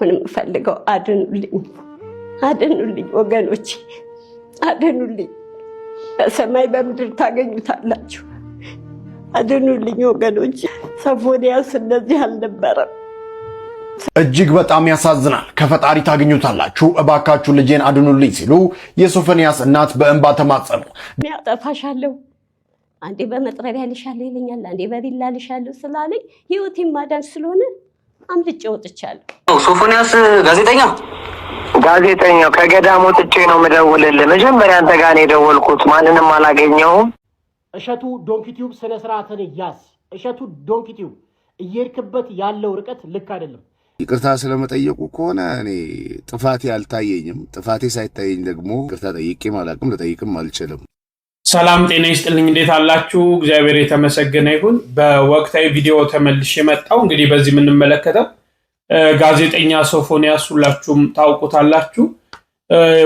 አሁንም ፈልገው አድኑልኝ ወገኖቼ አድኑልኝ በሰማይ በምድር ታገኙታላችሁ አድኑልኝ ወገኖቼ ሶፎንያስ እንደዚህ አልነበረም እጅግ በጣም ያሳዝናል ከፈጣሪ ታገኙታላችሁ እባካችሁ ልጄን አድኑልኝ ሲሉ የሶፎንያስ እናት በእንባ ተማጸኑ ያጠፋሻለሁ አንዴ በመጥረቢያ ልሻለሁ ይለኛል አንዴ በቢላ ልሻለሁ ስላለኝ ህይወቴን ማዳን ስለሆነ አምልጬ ወጥቻለሁ ሶፎንያስ ጋዜጠኛው ከገዳም ወጥቼ ነው መደወልልህ መጀመሪያ አንተ ጋር ነው የደወልኩት ማንንም አላገኘሁም እሸቱ ዶንኪቲዩብ ስለ ስርዓትን ያዝ እሸቱ ዶንኪቲዩብ እየርክበት ያለው ርቀት ልክ አይደለም ይቅርታ ስለመጠየቁ ከሆነ እኔ ጥፋቴ አልታየኝም ጥፋቴ ሳይታየኝ ደግሞ ይቅርታ ጠይቄም አላቅም ለጠይቅም አልችልም ሰላም ጤና ይስጥልኝ እንዴት አላችሁ እግዚአብሔር የተመሰገነ ይሁን በወቅታዊ ቪዲዮ ተመልሼ መጣሁ እንግዲህ በዚህ ምን እንመለከተው ጋዜጠኛ ሶፎንያስ ሁላችሁም ታውቁታላችሁ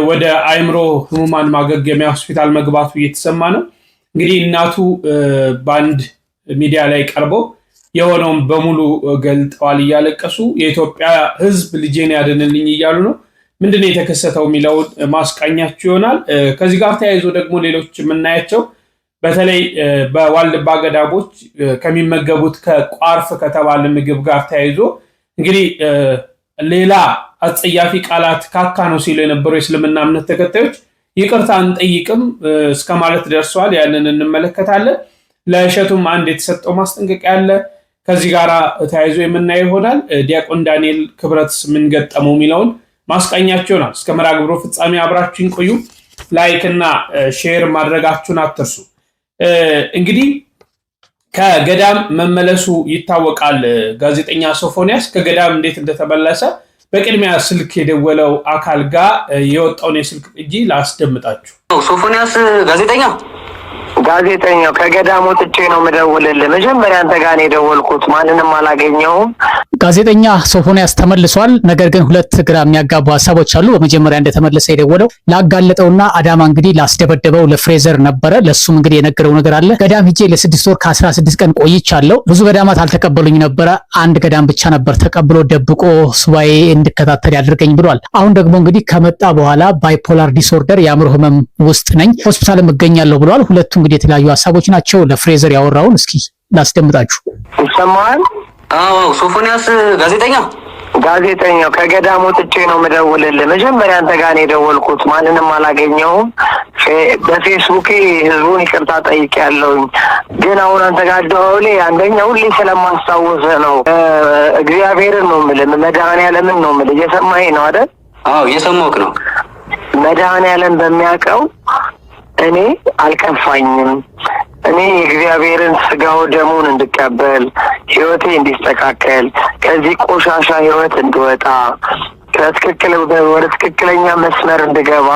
ወደ አይምሮ ህሙማን ማገገሚያ ሆስፒታል መግባቱ እየተሰማ ነው እንግዲህ እናቱ ባንድ ሚዲያ ላይ ቀርበው የሆነውን በሙሉ ገልጠዋል እያለቀሱ የኢትዮጵያ ህዝብ ልጄን ያድንልኝ እያሉ ነው ምንድነው የተከሰተው ሚለው ማስቃኛችሁ ይሆናል ከዚህ ጋር ተያይዞ ደግሞ ሌሎች የምናያቸው በተለይ በዋልድባ ገዳቦች ከሚመገቡት ከቋርፍ ከተባለ ምግብ ጋር ተያይዞ እንግዲህ ሌላ አጸያፊ ቃላት ካካ ነው ሲሉ የነበሩ የእስልምና እምነት ተከታዮች ይቅርታ እንጠይቅም እስከማለት ደርሰዋል ያንን እንመለከታለን ለእሸቱም አንድ የተሰጠው ማስጠንቀቂያ አለ ከዚህ ጋር ተያይዞ የምናየው ይሆናል ዲያቆን ዳንኤል ክብረትስ ምን ገጠመው ሚለውን ማስቃኛችሁ ነው እስከ መርሃ ግብሩ ፍጻሜ አብራችሁን ቆዩ ላይክ እና ሼር ማድረጋችሁን አትርሱ እንግዲህ ከገዳም መመለሱ ይታወቃል ጋዜጠኛ ሶፎንያስ ከገዳም እንዴት እንደተመለሰ በቅድሚያ ስልክ የደወለው አካል ጋር የወጣውን የስልክ ቅጂ ላስደምጣችሁ ሶፎንያስ ጋዜጠኛው ከገዳም ወጥቼ ነው መደወልልህ መጀመሪያ አንተ ጋር ነው የደወልኩት ማንንም አላገኘሁም ጋዜጠኛ ሶፎንያስ ተመልሷል ነገር ግን ሁለት ግራ የሚያጋቡ ሐሳቦች አሉ በመጀመሪያ እንደተመለሰ የደወለው ላጋለጠውና አዳማ እንግዲህ ላስደበደበው ለፍሬዘር ነበረ ለሱም እንግዲህ የነገረው ነገር አለ ገዳም ሂጄ ለ6 ወር ከ16 ቀን ቆይቻለሁ ብዙ ገዳማት አልተቀበሉኝ ነበር አንድ ገዳም ብቻ ነበር ተቀብሎ ደብቆ ሱባኤ እንድከታተል ያድርገኝ ብሏል አሁን ደግሞ እንግዲህ ከመጣ በኋላ ባይፖላር ዲስኦርደር የአእምሮ ህመም ውስጥ ነኝ ሆስፒታልም እገኛለሁ ብሏል ሁለቱ እንግዲህ የተለያዩ ሐሳቦች ናቸው ለፍሬዘር ያወራውን እስኪ ላስደምጣችሁ ይሰማል አዎ ሶፎንያስ ጋዜጠኛው ከገዳም ወጥቼ ነው መደወልልህ መጀመሪያ አንተ ጋር ነው የደወልኩት ማንንም አላገኘሁም በፌስቡክ ህዝቡን ይቅርታ ጠይቄያለሁኝ ግን አሁን አንተ ጋር ደውሌ አንደኛ ሁሌ ስለማስታወስ ነው እግዚአብሔርን ነው የምልህ መድኃኒዓለምን ነው የምልህ እየሰማኸኝ ነው አይደል አዎ እየሰማሁህ ነው መድኃኒዓለም በሚያውቀው እኔ አልከፋኝም እኔ እግዚአብሔርን ስጋው ደሙን እንድቀበል ህይወቴ እንዲስተካከል ከዚህ ቆሻሻ ህይወት እንድወጣ ወደ ትክክለኛ መስመር እንድገባ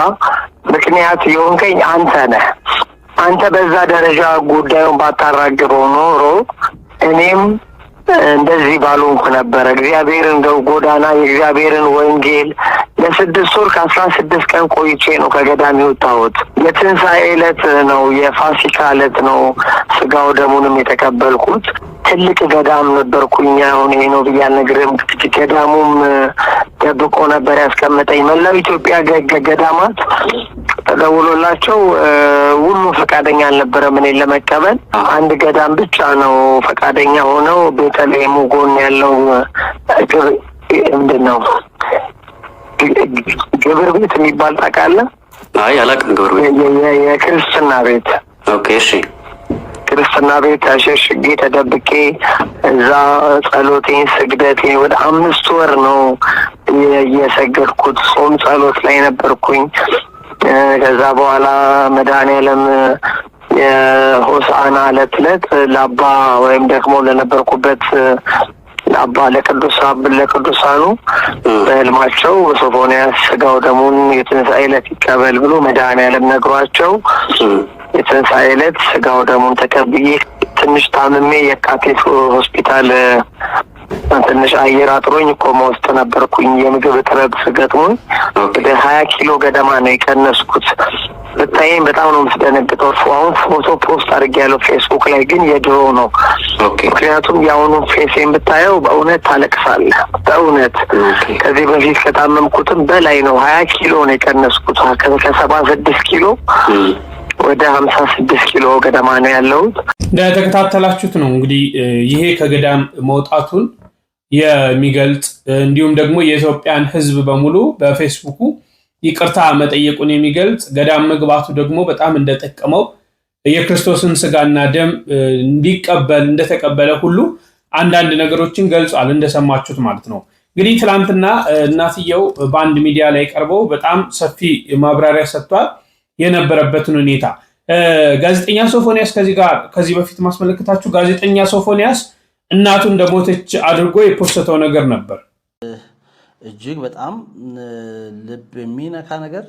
ምክንያት የሆንከኝ አንተ ነህ አንተ በዛ ደረጃ ጉዳዩን ባታራግበው ኖሮ እኔም እንደዚህ ባልሆንኩ ነበር እግዚአብሔርን ጎዳና የእግዚአብሔርን ወንጌል ለ6 ወር ከ16 ቀን ቆይቼ ነው ከገዳም የወጣሁት የትንሣኤ ዕለት ነው የፋሲካ ዕለት ነው ስጋው ደሙንም የተቀበልኩት ትልቅ ገዳም ነበርኩኝ አሁን ይሄ ነው ብዬ አልነግርህም ገዳሙም ደብቆ ነበር ያስቀመጠኝ መላው ኢትዮጵያ ገዳማት ተደውሎላቸው ሁሉ ፈቃደኛ አልነበረም እኔን ለመቀበል አንድ ገዳም ብቻ ነው ፈቃደኛ ሆነው ቤተልሔም ጎን ያለው ምንድነው ግብር ቤት የሚባል ታውቃለህ አይ አላውቅም ግብር ቤት የክርስትና ቤት ኦኬ እሺ ክርስትና ቤት ተሸሽጌ ተደብቄ እዛ ጸሎቴን ስግደቴን ወደ 5 ወር ነው የሰገድኩት ጾም ጸሎት ላይ ነበርኩኝ ከዛ በኋላ መድኃኒዓለም የሆሳዕና ዕለት ለአባ ወይም ደግሞ ለነበርኩበት ለአባ ለቅዱሳኑ በህልማቸው ሶፎንያስ ስጋው ደሙን የትንሣኤ ዕለት ይቀበል ብሎ መድኃኒዓለም ነግሯቸው የትንሣኤ ዕለት ስጋው ደሙን ተቀብዬ ትንሽ ታምሜ የካቲት ሆስፒታል ትንሽ አየር አጥሮኝ እኮ ውስጥ ነበርኩኝ። የምግብ እጥረት ገጥሞኝ ወደ 20 ኪሎ ገደማ ነው የቀነስኩት። ብታየኝ በጣም ነው የምትደነግጠው። አሁን ፎቶ ፖስት አድርጌያለሁ ፌስቡክ ላይ፣ ግን የድሮ ነው። ምክንያቱም የአሁኑ ፌሴን ብታየው በእውነት ታለቅሳለህ። በእውነት ከዚህ በፊት ከታመምኩትም በላይ ነው። 20 ኪሎ ነው የቀነስኩት። ከ76 ኪሎ ወደ 56 ኪሎ ገደማ ነው ያለሁት። እንደተከታተላችሁት ነው እንግዲህ ይሄ ከገዳም መውጣቱን የሚገልጽ እንዲሁም ደግሞ የኢትዮጵያን ሕዝብ በሙሉ በፌስቡኩ ይቅርታ መጠየቁን የሚገልጽ ገዳም መግባቱ ደግሞ በጣም እንደጠቀመው የክርስቶስን ስጋና ደም እንዲቀበል እንደተቀበለ ሁሉ አንዳንድ ነገሮችን ገልጿል፣ እንደሰማችሁት ማለት ነው። እንግዲህ ትላንትና እናትየው በአንድ ሚዲያ ላይ ቀርበው በጣም ሰፊ ማብራሪያ ሰጥቷል የነበረበትን ሁኔታ። ጋዜጠኛ ሶፎንያስ ከዚህ በፊት ማስመለከታችሁ ጋዜጠኛ ሶፎንያስ እናቱ እንደሞተች አድርጎ የፖስተው ነገር ነበር። እጅግ በጣም ልብ የሚነካ ነገር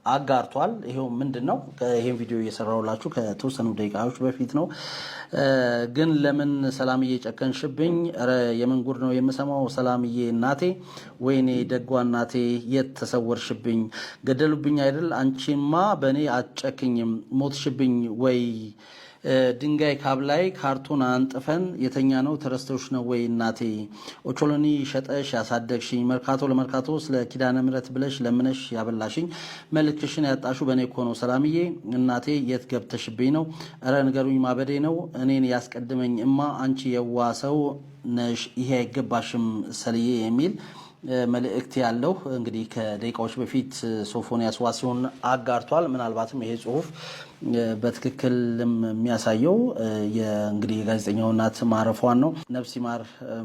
አጋርቷል። ይሄው ምንድነው? ይሄን ቪዲዮ እየሰራሁላችሁ ከተወሰኑ ደቂቃዎች በፊት ነው። ግን ለምን ሰላምዬ ጨከንሽብኝ? ኧረ የምን ጉድ ነው የምሰማው? ሰላምዬ እናቴ፣ ወይኔ ደጓ እናቴ፣ የት ተሰወርሽብኝ? ገደሉብኝ አይደል? አንቺማ በእኔ አትጨክኝም። ሞትሽብኝ ወይ? ድንጋይ ካብ ላይ ካርቱን አንጥፈን የተኛ ነው ተረስተውሽ ነው ወይ እናቴ? ኦቾሎኒ ሸጠሽ ያሳደግሽኝ፣ መርካቶ ለመርካቶ ስለ ኪዳነ ምሕረት ብለሽ ለምነሽ ያበላሽኝ፣ መልክሽን ያጣሹ በእኔ እኮ ነው ሰላምዬ እናቴ። የት ገብተሽብኝ ነው? እረ ንገሩኝ ማበዴ ነው እኔን ያስቀድመኝ እማ፣ አንቺ የዋ ሰው ነሽ፣ ይሄ አይገባሽም ሰልዬ የሚል መልእክት ያለው እንግዲህ ከደቂቃዎች በፊት ሶፎንያስ ዋሲሁን አጋርቷል። ምናልባትም ይሄ ጽሁፍ በትክክልም የሚያሳየው እንግዲህ የጋዜጠኛው እናት ማረፏን ነው። ነፍስ ይማር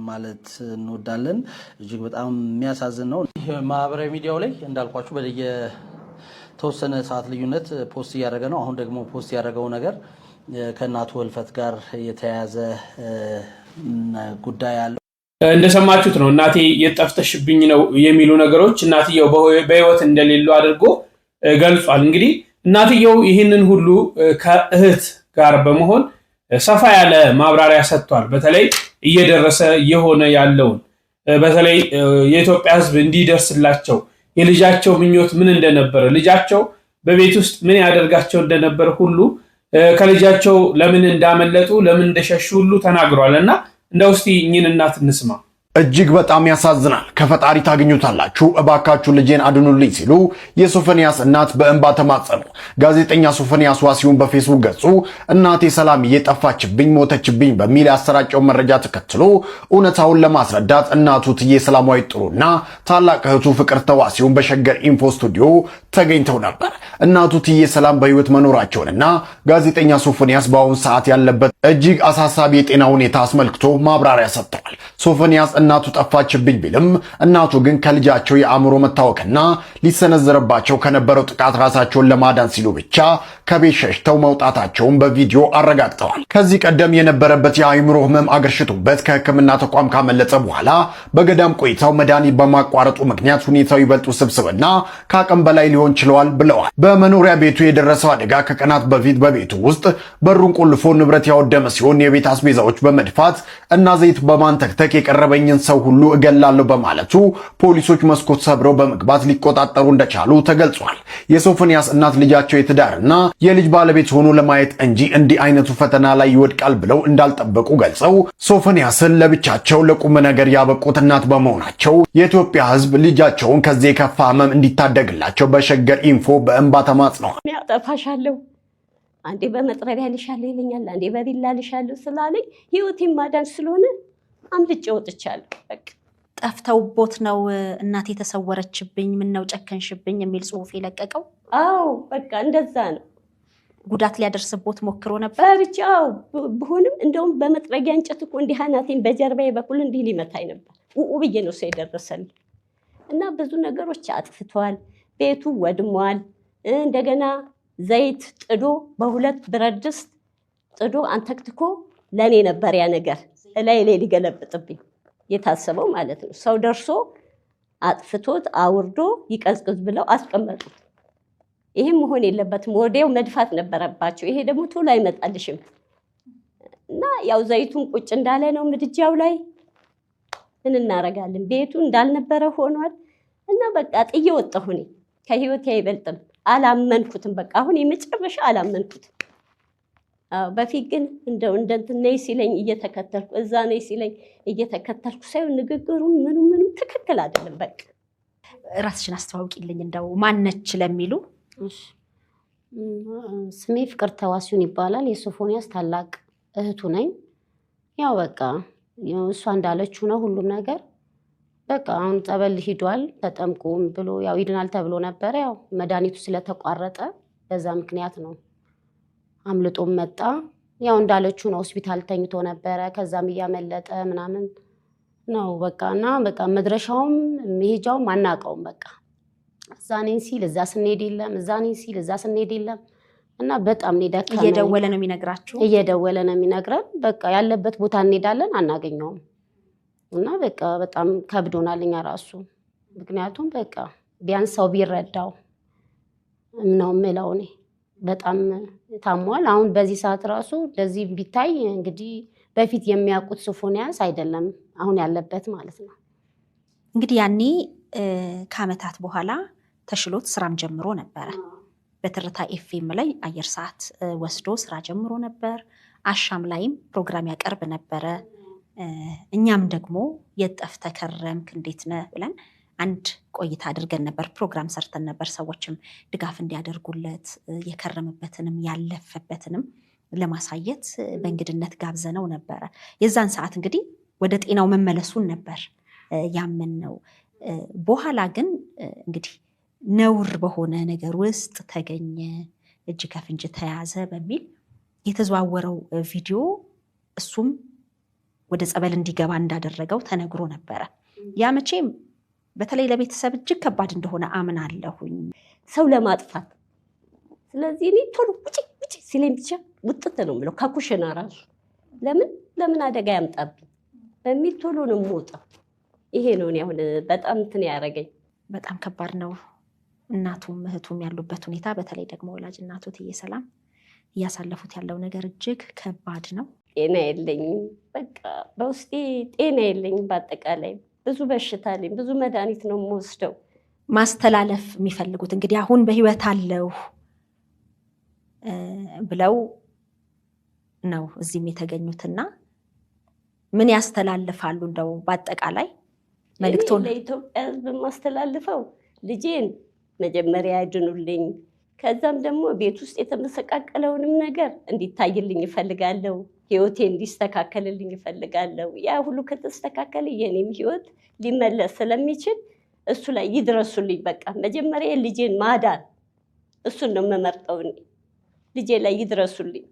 ማለት እንወዳለን። እጅግ በጣም የሚያሳዝን ነው። ማህበራዊ ሚዲያው ላይ እንዳልኳችሁ በየተወሰነ ሰዓት ልዩነት ፖስት እያደረገ ነው። አሁን ደግሞ ፖስት ያደረገው ነገር ከእናቱ ህልፈት ጋር የተያያዘ ጉዳይ አለው። እንደሰማችሁት ነው። እናቴ የጠፍተሽብኝ ነው የሚሉ ነገሮች እናትየው በህይወት እንደሌሉ አድርጎ ገልጿል። እንግዲህ እናትየው ይህንን ሁሉ ከእህት ጋር በመሆን ሰፋ ያለ ማብራሪያ ሰጥቷል። በተለይ እየደረሰ የሆነ ያለውን በተለይ የኢትዮጵያ ህዝብ እንዲደርስላቸው የልጃቸው ምኞት ምን እንደነበረ፣ ልጃቸው በቤት ውስጥ ምን ያደርጋቸው እንደነበረ ሁሉ ከልጃቸው ለምን እንዳመለጡ ለምን እንደሸሹ ሁሉ ተናግሯል እና እንደው እስቲ እኚህን እናት እንስማ። እጅግ በጣም ያሳዝናል። ከፈጣሪ ታገኙታላችሁ፣ እባካችሁ ልጄን አድኑልኝ ሲሉ የሶፎንያስ እናት በእንባ ተማጸኑ። ጋዜጠኛ ሶፎንያስ ዋሲሁን በፌስቡክ ገጹ እናቴ ሰላምዬ ጠፋችብኝ፣ ሞተችብኝ በሚል ያሰራጨው መረጃ ተከትሎ እውነታውን ለማስረዳት እናቱ ትዬ ሰላማዊት ጥሩና ታላቅ እህቱ ፍቅርተ ዋሲሁን በሸገር ኢንፎ ስቱዲዮ ተገኝተው ነበር። እናቱ ትዬ ሰላም በህይወት መኖራቸውንና ጋዜጠኛ ሶፎንያስ በአሁኑ ሰዓት ያለበት እጅግ አሳሳቢ የጤና ሁኔታ አስመልክቶ ማብራሪያ ሰጥተዋል። ሶፎንያስ እናቱ ጠፋችብኝ ቢልም እናቱ ግን ከልጃቸው የአእምሮ መታወክና ሊሰነዘረባቸው ከነበረው ጥቃት ራሳቸውን ለማዳን ሲሉ ብቻ ከቤት ሸሽተው መውጣታቸውን በቪዲዮ አረጋግጠዋል። ከዚህ ቀደም የነበረበት የአእምሮ ህመም አገርሽቶበት ከሕክምና ተቋም ካመለጠ በኋላ በገዳም ቆይታው መድኃኒት በማቋረጡ ምክንያት ሁኔታው ይበልጥ ውስብስብና ከአቅም በላይ ሊሆን ችለዋል ብለዋል። በመኖሪያ ቤቱ የደረሰው አደጋ ከቀናት በፊት በቤቱ ውስጥ በሩን ቆልፎ ንብረት ያወደመ ሲሆን የቤት አስቤዛዎች በመድፋት እና ዘይት በማንተክተክ የቀረበኝን ሰው ሁሉ እገላለሁ በማለቱ ፖሊሶች መስኮት ሰብረው በመግባት ሊቆጣጠሩ እንደቻሉ ተገልጿል። የሶፎንያስ እናት ልጃቸው የትዳርና የልጅ ባለቤት ሆኖ ለማየት እንጂ እንዲህ አይነቱ ፈተና ላይ ይወድቃል ብለው እንዳልጠበቁ ገልጸው ሶፎንያስን ለብቻቸው ለቁም ነገር ያበቁት እናት በመሆናቸው የኢትዮጵያ ሕዝብ ልጃቸውን ከዚህ የከፋ ህመም እንዲታደግላቸው በሸገር ኢንፎ በእንባ ተማጽነዋል። ያጠፋሻለሁ፣ አንዴ በመጥረቢያ ልሻለሁ ይለኛል፣ አንዴ በቢላ ልሻለሁ ስላለኝ ህይወቴን ማዳን ስለሆነ አምልጬ ወጥቻለሁ። በቃ ጠፍተውቦት ነው እናቴ ተሰወረችብኝ፣ ምን ነው ጨከንሽብኝ የሚል ጽሁፍ የለቀቀው። አዎ በቃ እንደዛ ነው። ጉዳት ሊያደርስቦት ሞክሮ ነበር ብቻ ብሆንም እንደውም በመጥረጊያ እንጨት እኮ እንዲህ አናቴን በጀርባዬ በኩል እንዲህ ሊመታኝ ነበር። ብዬ ነው ሰው የደረሰልኝ እና ብዙ ነገሮች አጥፍቷል። ቤቱ ወድሟል። እንደገና ዘይት ጥዶ በሁለት ብረት ድስት ጥዶ አንተክትኮ ለኔ ነበር ያ ነገር ላይ ሊገለብጥብኝ የታሰበው ማለት ነው። ሰው ደርሶ አጥፍቶት አውርዶ ይቀዝቅዝ ብለው አስቀመጡት። ይሄም መሆን የለበትም፣ ወዲያው መድፋት ነበረባቸው። ይሄ ደግሞ ቶሎ አይመጣልሽም እና ያው ዘይቱን ቁጭ እንዳለ ነው ምድጃው ላይ ምን እናረጋለን? ቤቱ እንዳልነበረ ሆኗል እና በቃ ጥዬ ወጣሁ። እኔ ከህይወቴ አይበልጥም። አላመንኩትም። በቃ አሁን የመጨረሻ አላመንኩትም። በፊት ግን እንደው እንትን ነይ ሲለኝ እየተከተልኩ እዛ ነይ ሲለኝ እየተከተልኩ ሳይሆን ንግግሩ ምኑ ትክክል አይደለም። በቃ ራስሽን አስተዋውቂልኝ እንደው ማነች ለሚሉ። ስሜ ፍቅርተ ዋሲሁን ይባላል። የሶፎንያስ ታላቅ እህቱ ነኝ። ያው በቃ እሷ እንዳለችው ነው ሁሉም ነገር። በቃ አሁን ጸበል ሂዷል ተጠምቁም ብሎ ያው ይድናል ተብሎ ነበር። ያው መድኃኒቱ ስለተቋረጠ በዛ ምክንያት ነው አምልጦም መጣ። ያው እንዳለችው ነው ሆስፒታል ተኝቶ ነበረ። ከዛም እያመለጠ ምናምን ነው በቃ እና በቃ መድረሻውም መሄጃውም አናውቀውም። በቃ እዛ ነኝ ሲል እዛ ስንሄድ የለም፣ እዛ ነኝ ሲል እዛ ስንሄድ የለም እና በጣም ነው ደካማ። እየደወለ ነው የሚነግራችሁ? እየደወለ ነው የሚነግረን። በቃ ያለበት ቦታ እንሄዳለን አናገኘውም እና በቃ በጣም ከብዶናል እኛ ራሱ። ምክንያቱም በቃ ቢያንስ ሰው ቢረዳው ነው የምለው እኔ። በጣም ታሟል። አሁን በዚህ ሰዓት ራሱ እንደዚህ ቢታይ እንግዲህ በፊት የሚያውቁት ሶፎንያስ አይደለም አሁን ያለበት ማለት ነው። እንግዲህ ያኔ ከዓመታት በኋላ ተሽሎት ስራም ጀምሮ ነበረ። በትርታ ኤፍኤም ላይ አየር ሰዓት ወስዶ ስራ ጀምሮ ነበር። አሻም ላይም ፕሮግራም ያቀርብ ነበረ። እኛም ደግሞ የጠፍተህ ከረምክ እንዴት ነህ ብለን አንድ ቆይታ አድርገን ነበር። ፕሮግራም ሰርተን ነበር። ሰዎችም ድጋፍ እንዲያደርጉለት የከረምበትንም ያለፈበትንም ለማሳየት በእንግድነት ጋብዘነው ነበረ። የዛን ሰዓት እንግዲህ ወደ ጤናው መመለሱን ነበር ያመን ነው። በኋላ ግን እንግዲህ ነውር በሆነ ነገር ውስጥ ተገኘ፣ እጅ ከፍንጅ ተያዘ በሚል የተዘዋወረው ቪዲዮ እሱም ወደ ጸበል እንዲገባ እንዳደረገው ተነግሮ ነበረ። ያ መቼም በተለይ ለቤተሰብ እጅግ ከባድ እንደሆነ አምናለሁኝ፣ ሰው ለማጥፋት። ስለዚህ እኔ ቶሎ ውጪ ሲለኝ ብቻ ውጥት ነው የምለው ከኩሽና ራሱ ለምን አደጋ ያምጣብኝ በሚል ቶሎ ነው የምወጣው። ይሄ ነው እኔ አሁን በጣም እንትን ያደረገኝ። በጣም ከባድ ነው። እናቱም እህቱም ያሉበት ሁኔታ፣ በተለይ ደግሞ ወላጅ እናቱ እትዬ ሰላም እያሳለፉት ያለው ነገር እጅግ ከባድ ነው። ጤና የለኝም፣ በቃ በውስጤ ጤና የለኝም። በአጠቃላይ ብዙ በሽታ አለኝ፣ ብዙ መድኃኒት ነው የምወስደው። ማስተላለፍ የሚፈልጉት እንግዲህ አሁን በህይወት አለው ብለው ነው እዚህም የተገኙትና ምን ያስተላልፋሉ? እንደው በአጠቃላይ መልእክቶን ለኢትዮጵያ ሕዝብ የማስተላልፈው ልጄን መጀመሪያ ያድኑልኝ፣ ከዛም ደግሞ ቤት ውስጥ የተመሰቃቀለውንም ነገር እንዲታይልኝ እፈልጋለሁ። ህይወቴ እንዲስተካከልልኝ እፈልጋለሁ። ያ ሁሉ ከተስተካከለ የኔም ህይወት ሊመለስ ስለሚችል እሱ ላይ ይድረሱልኝ። በቃ መጀመሪያ ልጄን ማዳን እሱን ነው የምመርጠው እኔ። ልጄ ላይ ይድረሱልኝ።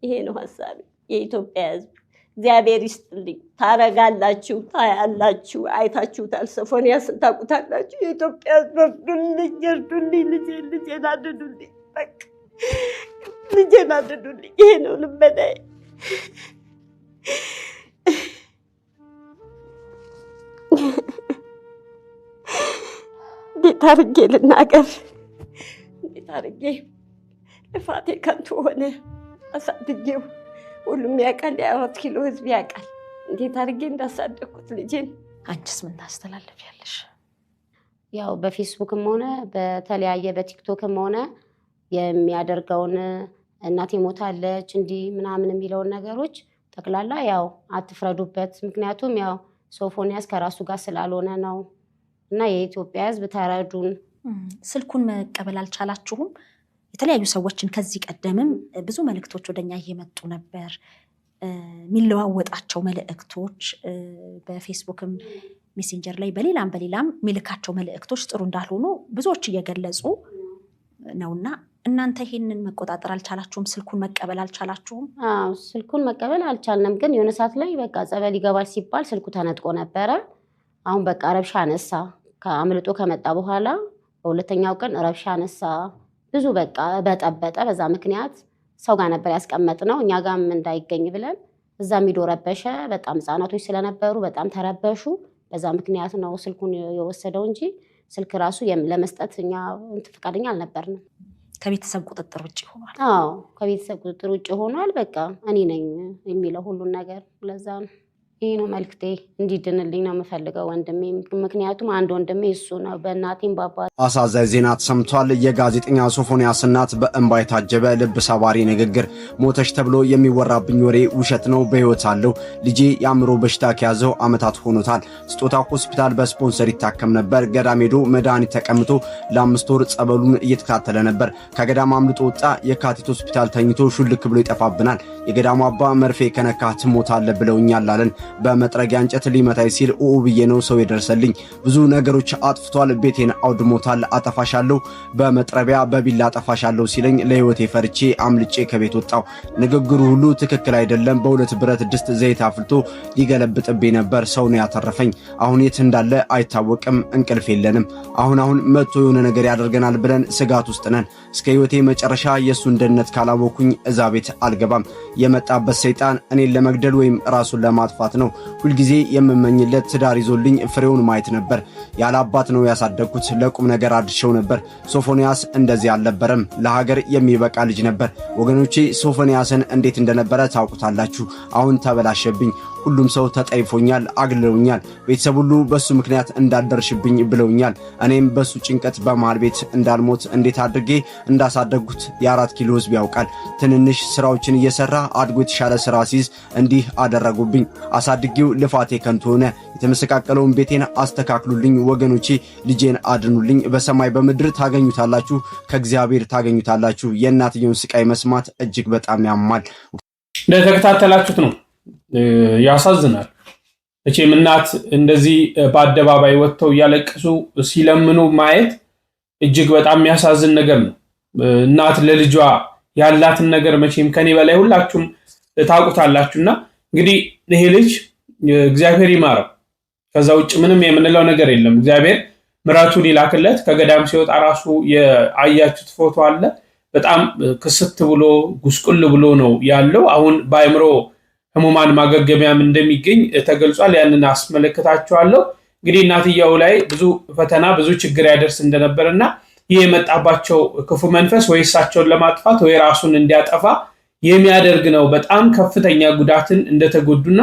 ይሄ ነው ሀሳቤ። የኢትዮጵያ ሕዝብ እግዚአብሔር ይስጥልኝ። ታረጋላችሁ፣ ታያላችሁ፣ አይታችሁታል። ሶፎንያስን ታውቁታላችሁ። የኢትዮጵያ ሕዝብ እርዱልኝ፣ ልጄን አድኑልኝ። በቃ ልጄን አድኑልኝ። ይሄ ነው ልመናዬ። እንዴት አድርጌ ልናገር? እንዴት አድርጌ ልፋቴ ከንቱ ሆነ። አሳድጌው ሁሉም ያውቃል፣ የ4 ኪሎ ህዝብ ያውቃል እንዴት አድርጌ እንዳሳደግኩት ልጄን። አንቺስ ምን ታስተላልፊያለሽ? ያው በፌስቡክም ሆነ በተለያየ በቲክቶክም ሆነ የሚያደርገውን እናቴ ሞታለች እንዲህ ምናምን የሚለውን ነገሮች ጠቅላላ ያው አትፍረዱበት። ምክንያቱም ያው ሶፎንያስ ከራሱ ጋር ስላልሆነ ነው እና የኢትዮጵያ ሕዝብ ተረዱን። ስልኩን መቀበል አልቻላችሁም? የተለያዩ ሰዎችን ከዚህ ቀደምም ብዙ መልእክቶች ወደኛ እየመጡ ነበር። የሚለዋወጣቸው መልእክቶች በፌስቡክም ሜሴንጀር ላይ በሌላም የሚልካቸው መልእክቶች ጥሩ እንዳልሆኑ ብዙዎች እየገለጹ ነውና እናንተ ይሄንን መቆጣጠር አልቻላችሁም? ስልኩን መቀበል አልቻላችሁም? ስልኩን መቀበል አልቻልንም። ግን የሆነ ሰዓት ላይ በቃ ጸበል ይገባል ሲባል ስልኩ ተነጥቆ ነበረ። አሁን በቃ ረብሻ አነሳ። ከአምልጦ ከመጣ በኋላ በሁለተኛው ቀን ረብሻ አነሳ። ብዙ በቃ በጠበጠ። በዛ ምክንያት ሰው ጋር ነበር ያስቀመጥነው እኛ ጋርም እንዳይገኝ ብለን። እዛ ሚዶ ረበሸ። በጣም ህጻናቶች ስለነበሩ በጣም ተረበሹ። በዛ ምክንያት ነው ስልኩን የወሰደው እንጂ ስልክ ራሱ ለመስጠት እኛ ፈቃደኛ አልነበርንም። ከቤተሰብ ቁጥጥር ውጭ ሆኗል። ከቤተሰብ ቁጥጥር ውጭ ሆኗል። በቃ እኔ ነኝ የሚለው ሁሉን ነገር። ለዛ ነው ይሄ ነው መልክቴ። እንዲድንልኝ ነው የምፈልገው ወንድሜ። ምክንያቱም አንድ ወንድሜ እሱ ነው በእናቴም ባባ። አሳዛኝ ዜና ተሰምቷል። የጋዜጠኛ ሶፎንያስ እናት በእንባ የታጀበ ልብ ሰባሪ ንግግር። ሞተሽ ተብሎ የሚወራብኝ ወሬ ውሸት ነው፣ በህይወት አለው። ልጄ የአእምሮ በሽታ ከያዘው ዓመታት ሆኖታል። ስጦታ ሆስፒታል በስፖንሰር ይታከም ነበር። ገዳም ሄዶ መድኃኒት ተቀምጦ ለ5 ወር ጸበሉን እየተከታተለ ነበር። ከገዳም አምልጦ ወጣ። የካቲት ሆስፒታል ተኝቶ ሹልክ ብሎ ይጠፋብናል። የገዳሙ አባ መርፌ ከነካህ ትሞታለህ ብለውኛል አለን። በመጥረጊያ እንጨት ሊመታይ ሲል ብዬ ነው ሰው ይደርሰልኝ። ብዙ ነገሮች አጥፍቷል። ቤቴን አውድሞታል። አጠፋሻለሁ፣ በመጥረቢያ በቢላ አጠፋሻለሁ ሲለኝ ለህይወቴ ፈርቼ አምልጬ ከቤት ወጣው። ንግግሩ ሁሉ ትክክል አይደለም። በሁለት ብረት ድስት ዘይት አፍልቶ ሊገለብጥብኝ ነበር። ሰው ነው ያተረፈኝ። አሁን የት እንዳለ አይታወቅም። እንቅልፍ የለንም። አሁን መጥቶ የሆነ ነገር ያደርገናል ብለን ስጋት ውስጥ ነን። እስከ ህይወቴ መጨረሻ የሱን ደህንነት ካላወኩኝ እዛ ቤት አልገባም። የመጣበት ሰይጣን እኔን ለመግደል ወይም ራሱን ለማጥፋት ነው። ሁልጊዜ የምመኝለት ትዳር ይዞልኝ ፍሬውን ማየት ነበር። ያለ አባት ነው ያሳደግኩት። ለቁም ነገር አድርሼው ነበር። ሶፎንያስ እንደዚህ አልነበረም። ለሀገር የሚበቃ ልጅ ነበር። ወገኖቼ ሶፎንያስን እንዴት እንደነበረ ታውቁታላችሁ። አሁን ተበላሸብኝ። ሁሉም ሰው ተጠይፎኛል፣ አግልለውኛል። ቤተሰብ ሁሉ በሱ ምክንያት እንዳደርሽብኝ ብለውኛል። እኔም በሱ ጭንቀት በመሃል ቤት እንዳልሞት እንዴት አድርጌ እንዳሳደግኩት የ4 ኪሎ ህዝብ ያውቃል። ትንንሽ ስራዎችን እየሰራ አድጎ የተሻለ ስራ ሲይዝ እንዲህ አደረጉብኝ። አሳድጌው ልፋቴ ከንቱ ሆነ። የተመሰቃቀለውን ቤቴን አስተካክሉልኝ ወገኖቼ፣ ልጄን አድኑልኝ። በሰማይ በምድር ታገኙታላችሁ፣ ከእግዚአብሔር ታገኙታላችሁ። የእናትየውን ስቃይ መስማት እጅግ በጣም ያማል። እንደተከታተላችሁት ነው። ያሳዝናል። እቺም እናት እንደዚህ በአደባባይ ወጥተው እያለቀሱ ሲለምኑ ማየት እጅግ በጣም የሚያሳዝን ነገር ነው። እናት ለልጇ ያላትን ነገር መቼም ከኔ በላይ ሁላችሁም ታውቁታላችሁና እንግዲህ ይሄ ልጅ እግዚአብሔር ይማረው። ከዛ ውጭ ምንም የምንለው ነገር የለም። እግዚአብሔር ምሕረቱን ይላክለት። ከገዳም ሲወጣ ራሱ የአያችሁት ፎቶ አለ። በጣም ክስት ብሎ ጉስቁል ብሎ ነው ያለው። አሁን በአእምሮ ህሙማን ማገገሚያም እንደሚገኝ ተገልጿል። ያንን አስመለክታችኋለሁ። እንግዲህ እናትየው ላይ ብዙ ፈተና ብዙ ችግር ያደርስ እንደነበርና ይህ የመጣባቸው ክፉ መንፈስ ወይ እሳቸውን ለማጥፋት ወይ ራሱን እንዲያጠፋ የሚያደርግ ነው። በጣም ከፍተኛ ጉዳትን እንደተጎዱና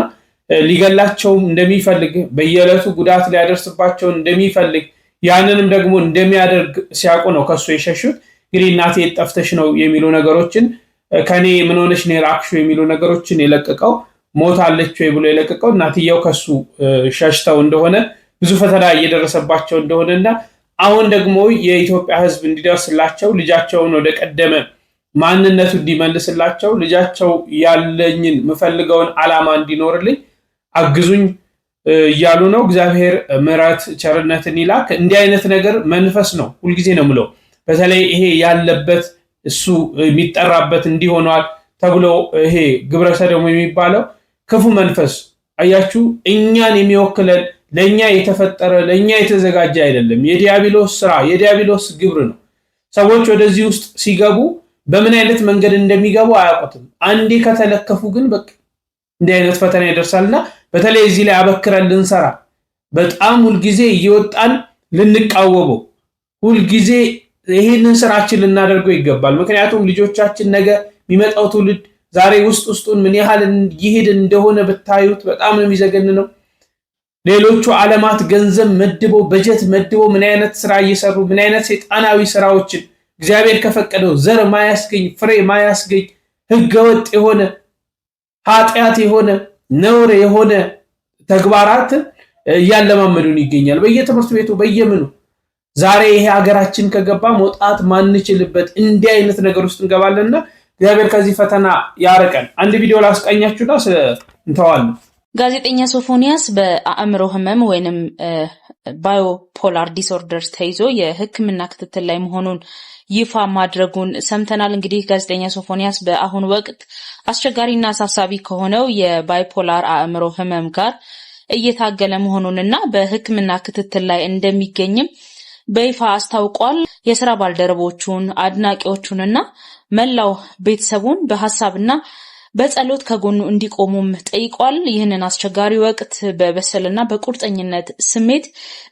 ሊገላቸውም እንደሚፈልግ በየዕለቱ ጉዳት ሊያደርስባቸው እንደሚፈልግ ያንንም ደግሞ እንደሚያደርግ ሲያውቁ ነው ከሱ የሸሹት። እንግዲህ እናቴ ጠፍተሽ ነው የሚሉ ነገሮችን ከኔ ምን ሆነሽ ነው የራቅሽው የሚሉ ነገሮችን የለቀቀው ሞታለች ወይ ብሎ የለቀቀው እናትየው ከሱ ሸሽተው እንደሆነ ብዙ ፈተና እየደረሰባቸው እንደሆነና አሁን ደግሞ የኢትዮጵያ ሕዝብ እንዲደርስላቸው ልጃቸውን ወደ ቀደመ ማንነቱ እንዲመልስላቸው ልጃቸው ያለኝን ምፈልገውን ዓላማ እንዲኖርልኝ አግዙኝ እያሉ ነው። እግዚአብሔር ምሕረት ቸርነትን ይላክ። እንዲህ አይነት ነገር መንፈስ ነው ሁልጊዜ ነው ምለው። በተለይ ይሄ ያለበት እሱ የሚጠራበት እንዲሆነዋል ተብሎ ይሄ ግብረ ሰዶም የሚባለው ክፉ መንፈስ አያችሁ፣ እኛን የሚወክለን ለኛ የተፈጠረ ለኛ የተዘጋጀ አይደለም። የዲያብሎስ ስራ የዲያብሎስ ግብር ነው። ሰዎች ወደዚህ ውስጥ ሲገቡ በምን አይነት መንገድ እንደሚገቡ አያውቁትም። አንዴ ከተለከፉ ግን በቃ እንዲህ አይነት ፈተና ይደርሳልና በተለይ እዚህ ላይ አበክረን ልንሰራ በጣም ሁልጊዜ እየወጣን ልንቃወመው ሁልጊዜ ይሄንን ስራችን ልናደርገው ይገባል። ምክንያቱም ልጆቻችን ነገ የሚመጣው ትውልድ ዛሬ ውስጡን ምን ያህል ይሄድ እንደሆነ ብታዩት በጣም ነው የሚዘገንነው። ሌሎቹ ዓለማት ገንዘብ መድበው በጀት መድበው ምን አይነት ስራ እየሰሩ ምን አይነት ሰይጣናዊ ስራዎችን እግዚአብሔር ከፈቀደው ዘር ማያስገኝ ፍሬ ማያስገኝ ህገወጥ የሆነ ኃጢአት የሆነ ነውር የሆነ ተግባራት እያለማመዱን ይገኛል። በየትምህርት ቤቱ በየምኑ ዛሬ ይሄ ሀገራችን ከገባ መውጣት ማንችልበት እንዲህ አይነት ነገር ውስጥ እንገባለንና እግዚአብሔር ከዚህ ፈተና ያርቀን። አንድ ቪዲዮ ላስቃኛችሁና እንተዋለን። ጋዜጠኛ ሶፎንያስ በአእምሮ ህመም ወይንም ባዮፖላር ዲስኦርደር ተይዞ የሕክምና ክትትል ላይ መሆኑን ይፋ ማድረጉን ሰምተናል። እንግዲህ ጋዜጠኛ ሶፎንያስ በአሁኑ ወቅት አስቸጋሪና አሳሳቢ ከሆነው የባይፖላር አእምሮ ህመም ጋር እየታገለ መሆኑንና በሕክምና ክትትል ላይ እንደሚገኝም በይፋ አስታውቋል። የስራ ባልደረቦቹን አድናቂዎቹንና መላው ቤተሰቡን በሐሳብና በጸሎት ከጎኑ እንዲቆሙም ጠይቋል። ይህንን አስቸጋሪ ወቅት በበሰልና በቁርጠኝነት ስሜት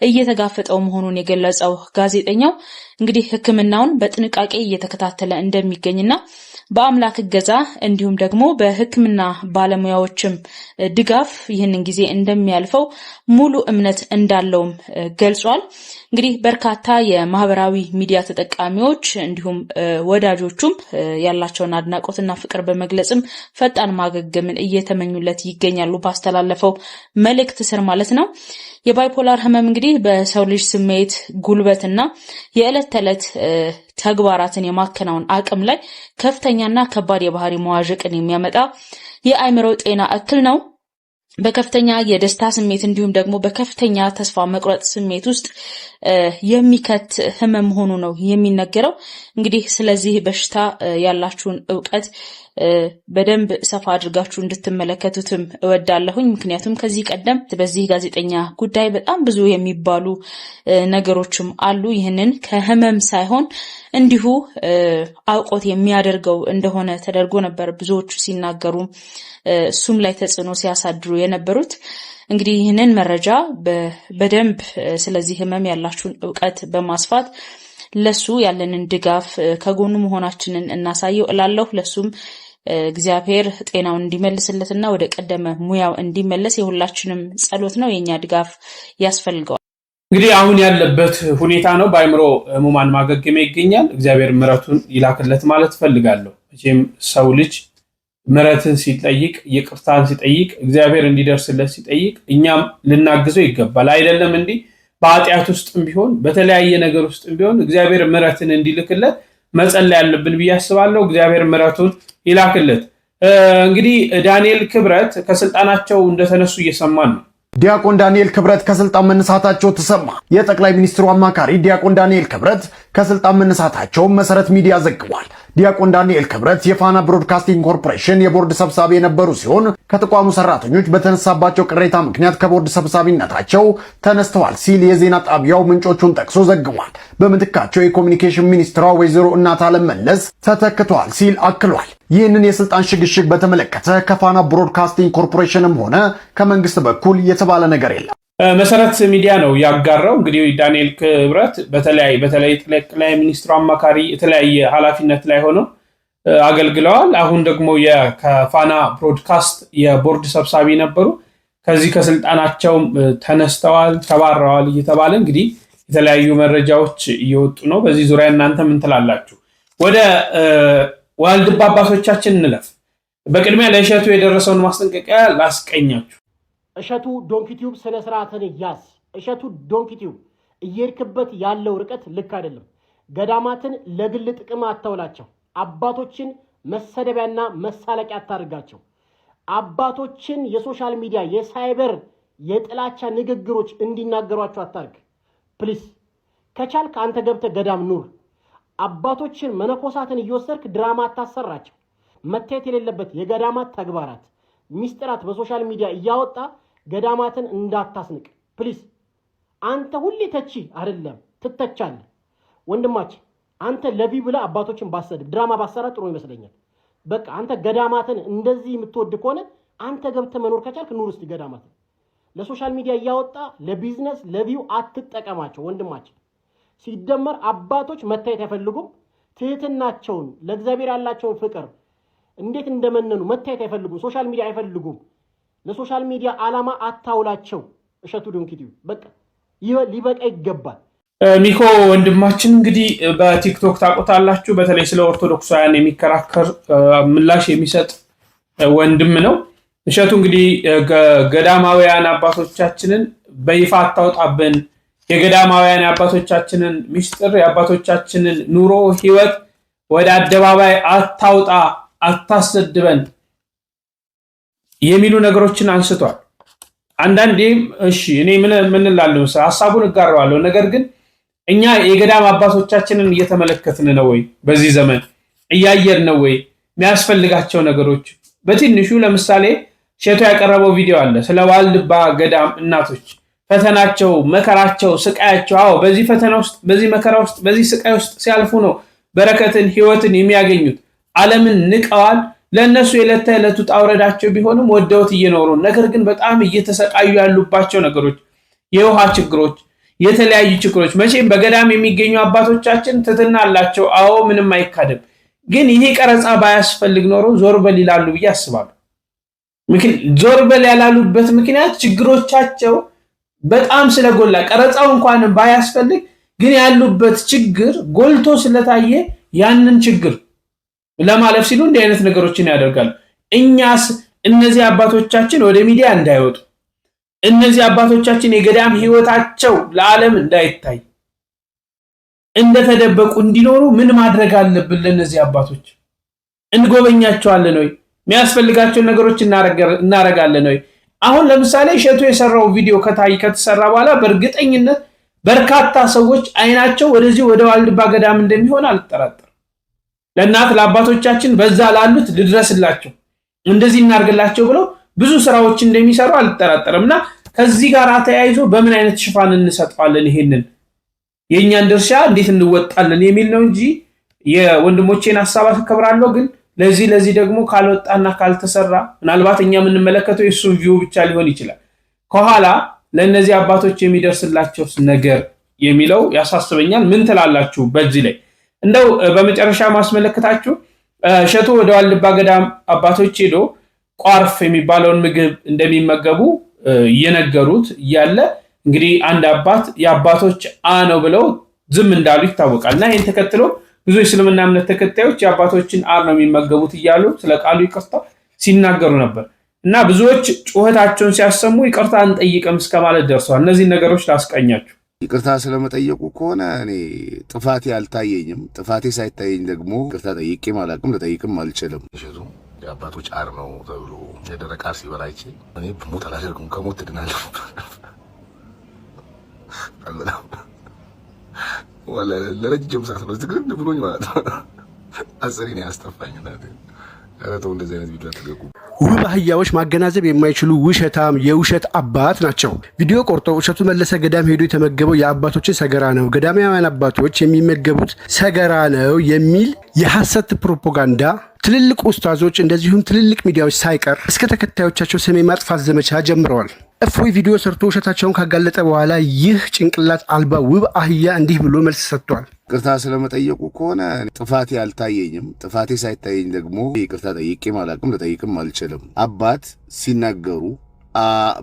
እየተጋፈጠው መሆኑን የገለጸው ጋዜጠኛው እንግዲህ ሕክምናውን በጥንቃቄ እየተከታተለ እንደሚገኝና በአምላክ እገዛ እንዲሁም ደግሞ በሕክምና ባለሙያዎችም ድጋፍ ይህንን ጊዜ እንደሚያልፈው ሙሉ እምነት እንዳለውም ገልጿል። እንግዲህ በርካታ የማህበራዊ ሚዲያ ተጠቃሚዎች እንዲሁም ወዳጆቹም ያላቸውን አድናቆትና ፍቅር በመግለጽም ፈጣን ማገገምን እየተመኙለት ይገኛሉ። ባስተላለፈው መልእክት ስር ማለት ነው። የባይፖላር ህመም እንግዲህ በሰው ልጅ ስሜት፣ ጉልበትና የዕለት ተዕለት ተግባራትን የማከናወን አቅም ላይ ከፍተኛና ከባድ የባህሪ መዋዠቅን የሚያመጣ የአእምሮ ጤና እክል ነው። በከፍተኛ የደስታ ስሜት እንዲሁም ደግሞ በከፍተኛ ተስፋ መቁረጥ ስሜት ውስጥ የሚከት ህመም ሆኖ ነው የሚነገረው። እንግዲህ ስለዚህ በሽታ ያላችሁን ዕውቀት በደንብ ሰፋ አድርጋችሁ እንድትመለከቱትም እወዳለሁኝ። ምክንያቱም ከዚህ ቀደም በዚህ ጋዜጠኛ ጉዳይ በጣም ብዙ የሚባሉ ነገሮችም አሉ። ይህንን ከህመም ሳይሆን እንዲሁ አውቆት የሚያደርገው እንደሆነ ተደርጎ ነበር ብዙዎቹ ሲናገሩ እሱም ላይ ተጽዕኖ ሲያሳድሩ የነበሩት። እንግዲህ ይህንን መረጃ በደንብ ስለዚህ ህመም ያላችሁን ዕውቀት በማስፋት ለሱ ያለንን ድጋፍ ከጎኑ መሆናችንን እናሳየው እላለሁ። ለሱም እግዚአብሔር ጤናውን እንዲመልስለትና ወደ ቀደመ ሙያው እንዲመለስ የሁላችንም ጸሎት ነው። የኛ ድጋፍ ያስፈልገዋል። እንግዲህ አሁን ያለበት ሁኔታ ነው። በአእምሮ ህሙማን ማገገሚያ ይገኛል። እግዚአብሔር ምሕረቱን ይላክለት ማለት ፈልጋለሁ። መቼም ሰው ልጅ ምሕረትን ሲጠይቅ፣ ይቅርታን ሲጠይቅ፣ እግዚአብሔር እንዲደርስለት ሲጠይቅ እኛም ልናግዘው ይገባል። አይደለም እንዲህ በኃጢአት ውስጥም ቢሆን በተለያየ ነገር ውስጥም ቢሆን እግዚአብሔር ምሕረትን እንዲልክለት መጸለይ ያለብን ብዬ አስባለሁ። እግዚአብሔር ምሕረቱን ይላክለት። እንግዲህ ዳንኤል ክብረት ከስልጣናቸው እንደተነሱ እየሰማን ነው። ዲያቆን ዳንኤል ክብረት ከስልጣን መነሳታቸው ተሰማ። የጠቅላይ ሚኒስትሩ አማካሪ ዲያቆን ዳንኤል ክብረት ከስልጣን መነሳታቸው መሰረት ሚዲያ ዘግቧል። ዲያቆን ዳንኤል ክብረት የፋና ብሮድካስቲንግ ኮርፖሬሽን የቦርድ ሰብሳቢ የነበሩ ሲሆን ከተቋሙ ሰራተኞች በተነሳባቸው ቅሬታ ምክንያት ከቦርድ ሰብሳቢነታቸው ተነስተዋል ሲል የዜና ጣቢያው ምንጮቹን ጠቅሶ ዘግቧል። በምትካቸው የኮሚኒኬሽን ሚኒስትሯ ወይዘሮ እናታለም መለስ ተተክተዋል ሲል አክሏል። ይህንን የስልጣን ሽግሽግ በተመለከተ ከፋና ብሮድካስቲንግ ኮርፖሬሽንም ሆነ ከመንግስት በኩል የተባለ ነገር የለም። መሰረት ሚዲያ ነው ያጋራው። እንግዲህ ዳንኤል ክብረት በተለይ ጠቅላይ ሚኒስትሩ አማካሪ የተለያየ ኃላፊነት ላይ ሆነው አገልግለዋል። አሁን ደግሞ ከፋና ብሮድካስት የቦርድ ሰብሳቢ ነበሩ። ከዚህ ከስልጣናቸው ተነስተዋል፣ ተባረዋል እየተባለ እንግዲህ የተለያዩ መረጃዎች እየወጡ ነው። በዚህ ዙሪያ እናንተ ምን ትላላችሁ? ወደ ዋልድባ አባቶቻችን እንለፍ። በቅድሚያ ለእሸቱ የደረሰውን ማስጠንቀቂያ ላስቀኛችሁ። እሸቱ ዶንኪቲዩብ ስነ ስርዓትን ያዝ። እሸቱ ዶንኪቲዩብ እየሄድክበት ያለው ርቀት ልክ አይደለም። ገዳማትን ለግል ጥቅም አታውላቸው። አባቶችን መሰደቢያና መሳለቂያ አታድርጋቸው። አባቶችን የሶሻል ሚዲያ የሳይበር የጥላቻ ንግግሮች እንዲናገሯቸው አታርግ። ፕሊስ ከቻልክ አንተ ገብተህ ገዳም ኑር። አባቶችን መነኮሳትን እየወሰድክ ድራማ አታሰራቸው። መታየት የሌለበት የገዳማት ተግባራት ሚስጥራት በሶሻል ሚዲያ እያወጣ ገዳማትን እንዳታስንቅ ፕሊስ። አንተ ሁሌ ተቺ አይደለም ትተቻለህ። ወንድማችን አንተ ለቪው ብለህ አባቶችን ባሰድብ ድራማ ባሰራ ጥሩ ይመስለኛል። በቃ አንተ ገዳማትን እንደዚህ የምትወድ ከሆነ አንተ ገብተህ መኖር ከቻልክ ኑር እስቲ ገዳማትን። ለሶሻል ሚዲያ እያወጣ ለቢዝነስ ለቪው አትጠቀማቸው ወንድማችን። ሲደመር አባቶች መታየት አይፈልጉም። ትህትናቸውን ለእግዚአብሔር ያላቸውን ፍቅር እንዴት እንደመነኑ መታየት አይፈልጉም። ሶሻል ሚዲያ አይፈልጉም። ለሶሻል ሚዲያ ዓላማ አታውላቸው። እሸቱ ዶንኪቲዩብ በቃ ሊበቃ ይገባል። ሚኮ ወንድማችን እንግዲህ በቲክቶክ ታውቁታላችሁ። በተለይ ስለ ኦርቶዶክሳውያን የሚከራከር ምላሽ የሚሰጥ ወንድም ነው። እሸቱ እንግዲህ ገዳማውያን አባቶቻችንን በይፋ አታውጣብን፣ የገዳማውያን የአባቶቻችንን ሚስጥር የአባቶቻችንን ኑሮ ህይወት ወደ አደባባይ አታውጣ፣ አታሰድበን የሚሉ ነገሮችን አንስቷል። አንዳንዴም እሺ እኔ ምን እላለሁ ሐሳቡን እጋራዋለሁ። ነገር ግን እኛ የገዳም አባቶቻችንን እየተመለከትን ነው ወይ? በዚህ ዘመን እያየን ነው ወይ? የሚያስፈልጋቸው ነገሮች በትንሹ ለምሳሌ ሸቶ ያቀረበው ቪዲዮ አለ ስለ ዋልድባ ገዳም እናቶች ፈተናቸው፣ መከራቸው፣ ስቃያቸው። አዎ በዚህ ፈተና ውስጥ በዚህ መከራ ውስጥ በዚህ ስቃይ ውስጥ ሲያልፉ ነው በረከትን ህይወትን የሚያገኙት። ዓለምን ንቀዋል። ለእነሱ የዕለት ተዕለት ውጣ ውረዳቸው ቢሆንም ወደውት እየኖሩ ነገር ግን በጣም እየተሰቃዩ ያሉባቸው ነገሮች፣ የውሃ ችግሮች፣ የተለያዩ ችግሮች መቼም በገዳም የሚገኙ አባቶቻችን ትትና አላቸው። አዎ ምንም አይካድም። ግን ይሄ ቀረጻ ባያስፈልግ ኖሮ ዞር በል ይላሉ ብዬ አስባለሁ። ዞር በል ያላሉበት ምክንያት ችግሮቻቸው በጣም ስለጎላ ቀረጻው እንኳን ባያስፈልግ ግን ያሉበት ችግር ጎልቶ ስለታየ ያንን ችግር ለማለፍ ሲሉ እንዲህ አይነት ነገሮችን ያደርጋሉ። እኛስ እነዚህ አባቶቻችን ወደ ሚዲያ እንዳይወጡ እነዚህ አባቶቻችን የገዳም ህይወታቸው ለዓለም እንዳይታይ እንደተደበቁ እንዲኖሩ ምን ማድረግ አለብን? ለነዚህ አባቶች እንጎበኛቸዋለን ወይ? የሚያስፈልጋቸው ነገሮች እናረጋለን ወይ? አሁን ለምሳሌ እሸቱ የሰራው ቪዲዮ ከተሰራ በኋላ በእርግጠኝነት በርካታ ሰዎች አይናቸው ወደዚህ ወደ ዋልድባ ገዳም እንደሚሆን አልጠራጠርም። ለእናት ለአባቶቻችን በዛ ላሉት ልድረስላቸው እንደዚህ እናርግላቸው ብለው ብዙ ስራዎች እንደሚሰሩ አልጠራጠርም። እና ከዚህ ጋር ተያይዞ በምን አይነት ሽፋን እንሰጣለን? ይሄንን የኛን ድርሻ እንዴት እንወጣለን የሚል ነው እንጂ የወንድሞቼን ሐሳብ አከብራለሁ። ግን ለዚህ ደግሞ ካልወጣና ካልተሰራ ምናልባት እኛ የምንመለከተው የሱን ቪው ብቻ ሊሆን ይችላል። ከኋላ ለነዚህ አባቶች የሚደርስላቸው ነገር የሚለው ያሳስበኛል። ምን ትላላችሁ በዚህ ላይ? እንደው በመጨረሻ ማስመለከታችሁ እሸቱ ወደ ዋልድባ ገዳም አባቶች ሄዶ ቋርፍ የሚባለውን ምግብ እንደሚመገቡ እየነገሩት እያለ እንግዲህ አንድ አባት የአባቶች ነው ብለው ዝም እንዳሉ ይታወቃል። እና ይህን ተከትሎ ብዙ የእስልምና እምነት ተከታዮች የአባቶችን ነው የሚመገቡት እያሉ ስለ ቃሉ ይቅርታ ሲናገሩ ነበር። እና ብዙዎች ጩኸታቸውን ሲያሰሙ ይቅርታ እንጠይቅም እስከማለት ደርሰዋል። እነዚህን ነገሮች ላስቀኛችሁ። ይቅርታ ስለመጠየቁ ከሆነ እኔ ጥፋቴ አልታየኝም። ጥፋቴ ሳይታየኝ ደግሞ ይቅርታ ጠይቄም አላቅም፣ ልጠይቅም አልችልም። እሸቱ የአባቶች ነው ተብሎ የደረቀ አር ሲበላ አይቼ እኔ ሞት አላደርግም፣ ከሞት ትድናለሁ ለረጅም ሰዓት ነው ዝግድ ብሎኝ ማለት ነው። አስሬ ነው ያስጠፋኝ። ተው እንደዚህ አይነት ቪዲዮ አትገቡ። ውብ አህያዎች ማገናዘብ የማይችሉ ውሸታም የውሸት አባት ናቸው። ቪዲዮ ቆርጦ እሸቱ መለሰ ገዳም ሄዶ የተመገበው የአባቶችን ሰገራ ነው፣ ገዳማውያን አባቶች የሚመገቡት ሰገራ ነው የሚል የሐሰት ፕሮፓጋንዳ ትልልቅ ኡስታዞች እንደዚሁም ትልልቅ ሚዲያዎች ሳይቀር እስከ ተከታዮቻቸው ስም የማጥፋት ዘመቻ ጀምረዋል። እፎይ ቪዲዮ ሰርቶ ውሸታቸውን ካጋለጠ በኋላ ይህ ጭንቅላት አልባ ውብ አህያ እንዲህ ብሎ መልስ ሰጥቷል። ይቅርታ ስለመጠየቁ ከሆነ ጥፋቴ አልታየኝም። ጥፋቴ ሳይታየኝ ደግሞ ይቅርታ ጠይቄም አላቅም፣ ልጠይቅም አልችልም። አባት ሲናገሩ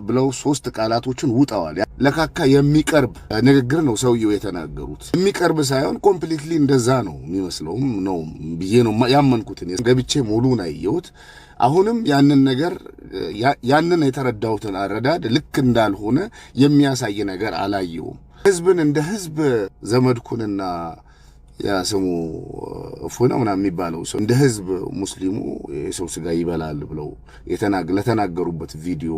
ብለው 3 ቃላቶችን ውጠዋል። ለካካ የሚቀርብ ንግግር ነው ሰውየው የተናገሩት። የሚቀርብ ሳይሆን ኮምፕሊትሊ እንደዛ ነው የሚመስለውም ነው ብዬ ነው ያመንኩትን። ገብቼ ሙሉን አየሁት። አሁንም ያንን ነገር ያንን የተረዳሁትን አረዳድ ልክ እንዳልሆነ የሚያሳይ ነገር አላየውም። ህዝብን እንደ ህዝብ ዘመድኩንና ያ ስሙ እፎይ ነው ምናምን የሚባለው ሰው እንደ ህዝብ ሙስሊሙ የሰው ስጋ ይበላል ብለው ለተናገሩበት ቪዲዮ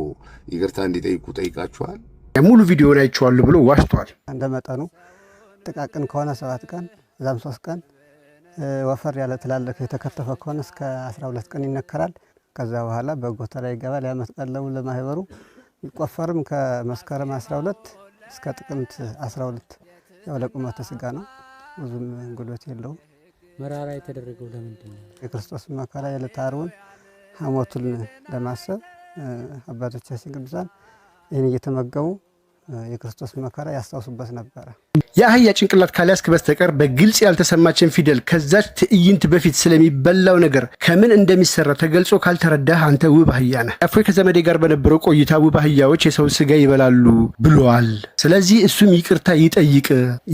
ይቅርታ እንዲጠይቁ ጠይቃችኋል? ሙሉ ቪዲዮን አይቼዋለሁ ብሎ ዋሽቷል። እንደመጠኑ ጥቃቅን ከሆነ 7 ቀን እዛም 3 ቀን ወፈር ያለ ትላልቅ የተከተፈ ከሆነ እስከ 12 ቀን ይነከራል። ከዛ በኋላ በጎተራ ይገባል። ያ መስቀለው ለማህበሩ ይቆፈርም ከመስከረም 12 እስከ ጥቅምት 12 ያው ለቁመተ ስጋ ነው። ብዙም ጉልበት የለውም። መራራ የተደረገው ለምንድን ነው? የክርስቶስ መከራ የዕለተ ዓርቡን ሐሞቱን ለማሰብ አባቶቻችን ቅዱሳን ይህን እየተመገቡ የክርስቶስ መከራ ያስታውሱበት ነበረ። የአህያ ጭንቅላት ካልያዝክ በስተቀር በግልጽ ያልተሰማችን ፊደል ከዛች ትዕይንት በፊት ስለሚበላው ነገር ከምን እንደሚሰራ ተገልጾ ካልተረዳህ አንተ ውብ አህያ ነህ። እፎይ ከዘመዴ ጋር በነበረው ቆይታ ውብ አህያዎች የሰው ስጋ ይበላሉ ብለዋል። ስለዚህ እሱም ይቅርታ ይጠይቅ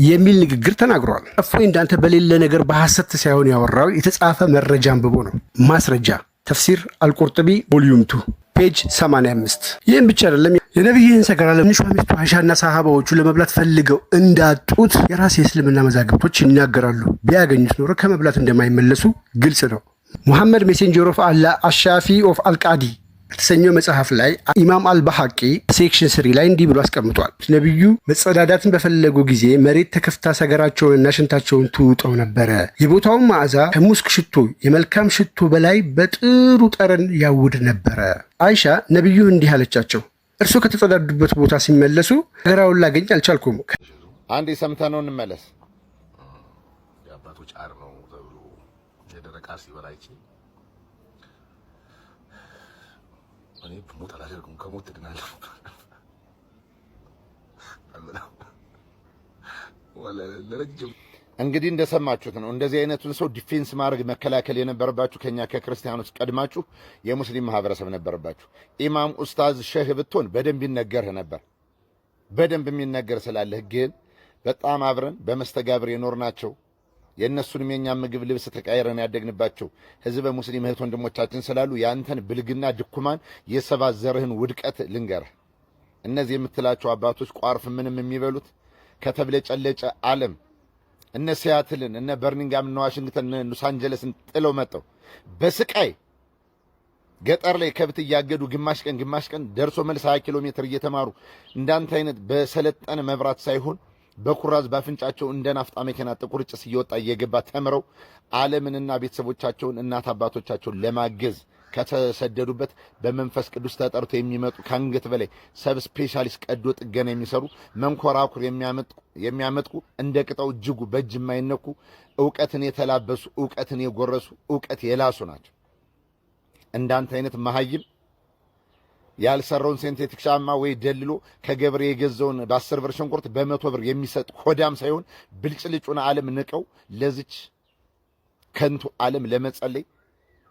የሚል ንግግር ተናግሯል። እፎይ እንዳንተ በሌለ ነገር በሐሰት ሳይሆን ያወራው የተጻፈ መረጃ አንብቦ ነው። ማስረጃ ተፍሲር አልቁርጥቢ ቮልዩም 2 ፔጅ 85። ይህም ብቻ አይደለም። የነቢይህን ሰገራ ለትንሿ ሚስቱ አይሻና ሰሃባዎቹ ለመብላት ፈልገው እንዳጡት የራስ የእስልምና መዛግብቶች ይናገራሉ። ቢያገኙት ኖሮ ከመብላት እንደማይመለሱ ግልጽ ነው። ሙሐመድ ሜሴንጀር ኦፍ አላህ አሻፊ ኦፍ አልቃዲ የተሰኘው መጽሐፍ ላይ ኢማም አልባሐቂ ሴክሽን 3 ላይ እንዲህ ብሎ አስቀምጧል። ነቢዩ መጸዳዳትን በፈለጉ ጊዜ መሬት ተከፍታ ሰገራቸውንና ሽንታቸውን ትውጠው ነበረ። የቦታውን መዓዛ ከሙስክ ሽቶ የመልካም ሽቶ በላይ በጥሩ ጠረን ያውድ ነበረ። አይሻ ነቢዩ እንዲህ አለቻቸው፣ እርሱ ከተጸዳዱበት ቦታ ሲመለሱ ሰገራውን ላገኝ አልቻልኩም። አንድ ሰምተነው እንመለስ። የአባቶች ነው ተብሎ የደረቀ አር ሲበላ አይቼ እኔ ሞት አላደርግም፣ ከሞት ትድናለሁ እንግዲህ እንደሰማችሁት ነው። እንደዚህ አይነቱን ሰው ዲፌንስ ማድረግ መከላከል የነበረባችሁ ከኛ ከክርስቲያኖች ቀድማችሁ የሙስሊም ማህበረሰብ ነበረባችሁ። ኢማም ኡስታዝ ሼህ ብትሆን በደንብ ይነገርህ ነበር። በደንብ የሚነገር ስላለህ ግን በጣም አብረን በመስተጋብር የኖርናቸው የእነሱንም የኛም ምግብ ልብስ ተቃይረን ያደግንባቸው ህዝበ ሙስሊም እህት ወንድሞቻችን ስላሉ ያንተን ብልግና ድኩማን የሰባት ዘርህን ውድቀት ልንገርህ። እነዚህ የምትላቸው አባቶች ቋርፍ ምንም የሚበሉት ከተብለጨለጨ ዓለም እነ ሲያትልን እነ በርሚንግሃም እነ ዋሽንግተን እነ ሎስ አንጀለስን ጥለው መጠው በስቃይ ገጠር ላይ ከብት እያገዱ ግማሽ ቀን ደርሶ መልስ 20 ኪሎ ሜትር እየተማሩ እንዳንተ አይነት በሰለጠነ መብራት ሳይሆን በኩራዝ ባፍንጫቸው እንደ ናፍጣ መኪና ጥቁር ጭስ እየወጣ እየገባ ተምረው ዓለምንና ቤተሰቦቻቸውን እናት አባቶቻቸውን ለማገዝ ከተሰደዱበት በመንፈስ ቅዱስ ተጠርተው የሚመጡ ከአንገት በላይ ሰብ ስፔሻሊስት ቀዶ ጥገና የሚሰሩ መንኮራኩር የሚያመጥቁ እንደ ቅጠው እጅጉ በእጅ የማይነኩ ዕውቀትን የተላበሱ ዕውቀትን የጎረሱ ዕውቀት የላሱ ናቸው። እንዳንተ አይነት መሀይም ያልሰራውን ሴንቴቲክ ጫማ ወይ ደልሎ ከገብሬ የገዛውን በ10 ብር ሽንኩርት በ100 ብር የሚሰጥ ሆዳም ሳይሆን ብልጭልጩን ዓለም ንቀው ለዚች ከንቱ ዓለም ለመጸለይ